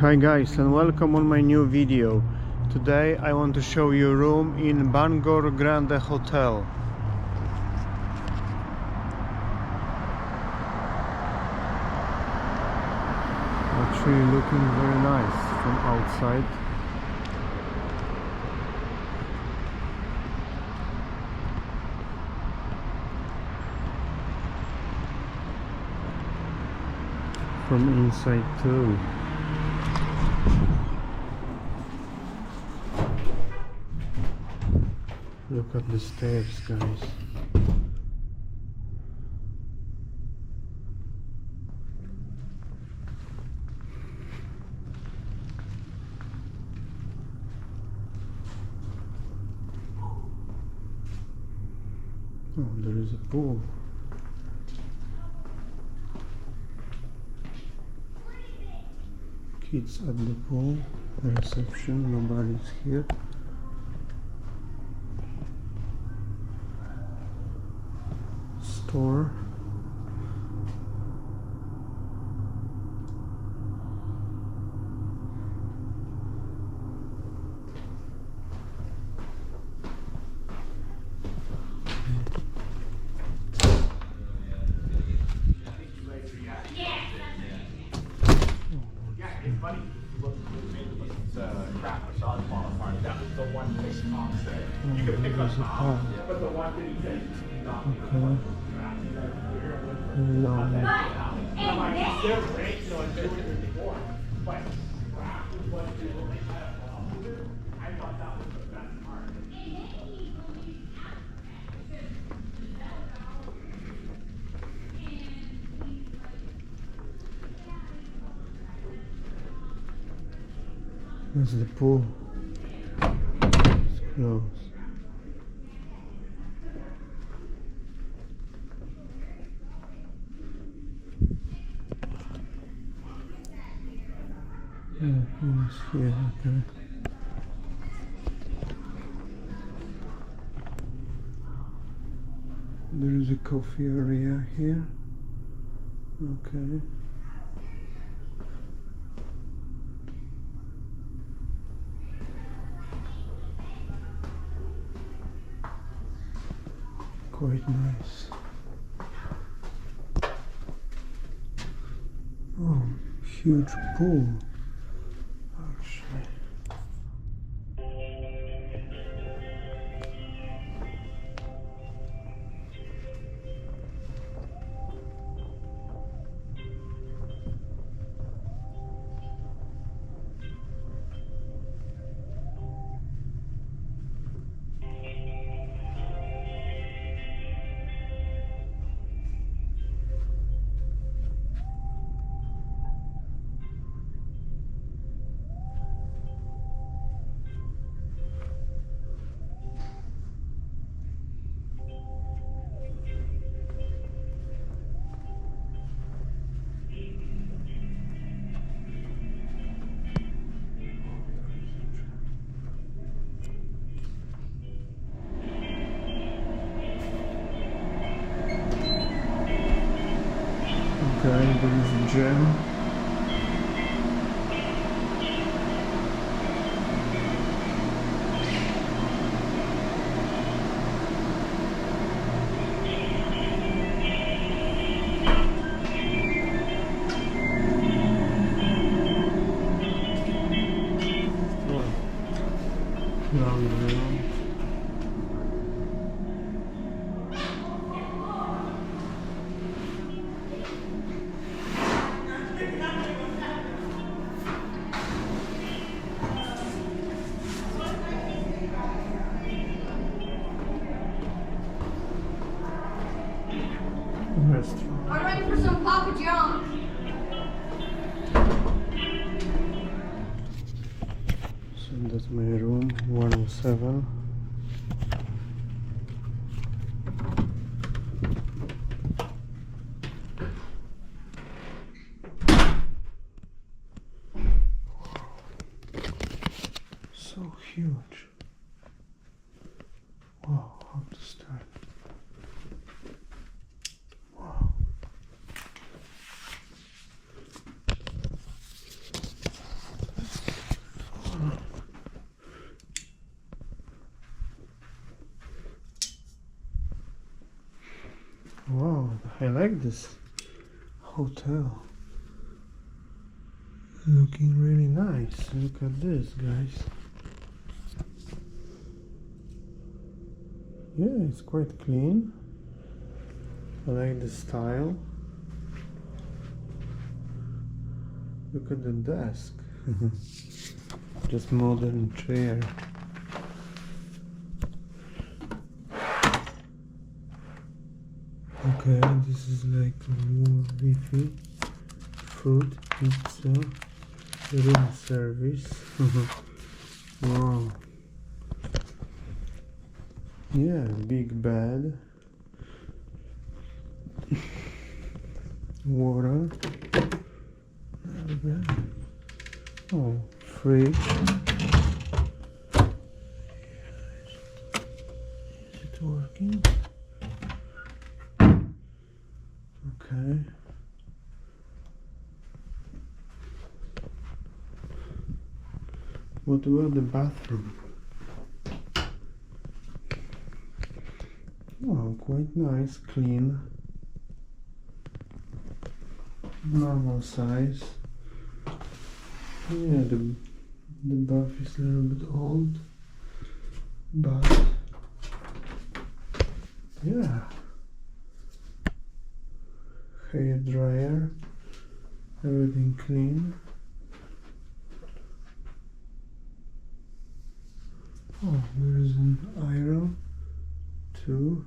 Hi guys, and welcome on my new video. Today I want to show you a room in Bangor Grande Hotel. Actually looking very nice from outside. From inside too. Look at the stairs, guys. Oh, there is a pool. Kids at the pool. The reception, nobody's here. Store. There's a pub. Okay. Long. There's the pool. It's closed. Yeah, pool's here, okay. There is a coffee area here. Okay. Quite nice. Oh, huge pool. Actually. Okay, there is a gym. Room. Restaurant. I'm ready for some Papa John's. So that's my room, 107. So huge. Wow, how to start? Wow. I like this hotel. Looking really nice. Look at this, guys. Yeah, it's quite clean. I like the style. Look at the desk. Just modern chair. Okay, this is like more Wi-Fi, food, pizza, room service. Wow. Yeah, big bed. Water. Oh, fridge. Is it working? Okay. What about the bathroom? Oh, quite nice, clean. Normal size. Yeah, the bath is a little bit old, but yeah. Hair dryer, everything clean. Oh, there is an iron too.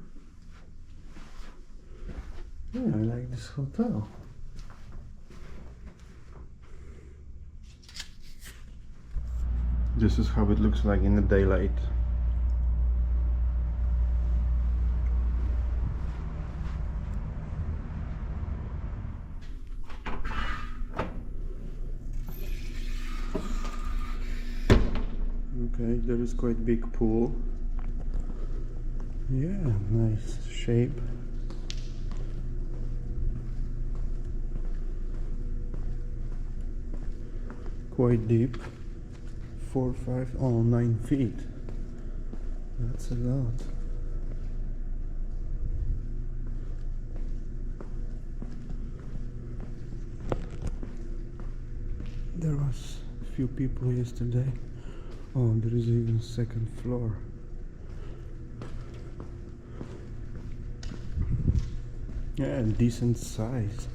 Yeah, I like this hotel. This is how it looks like in the daylight. Okay, there is quite big pool. Yeah, nice shape. Quite deep. 4, 5, oh, 9 feet. That's a lot. There was a few people yesterday. Oh, there is even second floor. Yeah, decent size.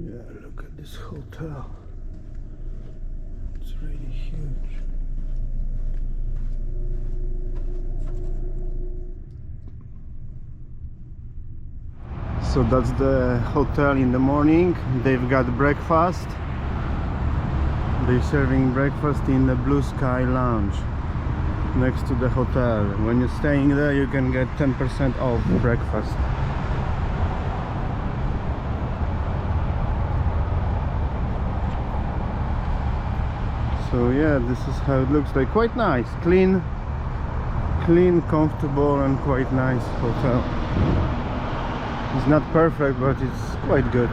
Yeah, look at this hotel. It's really huge. So that's the hotel in the morning. They've got breakfast. They're serving breakfast in the Blue Sky Lounge next to the hotel. When you're staying there, you can get 10% off breakfast. So yeah, this is how it looks like. Quite nice, clean, comfortable, and quite nice hotel. It's not perfect, but it's quite good.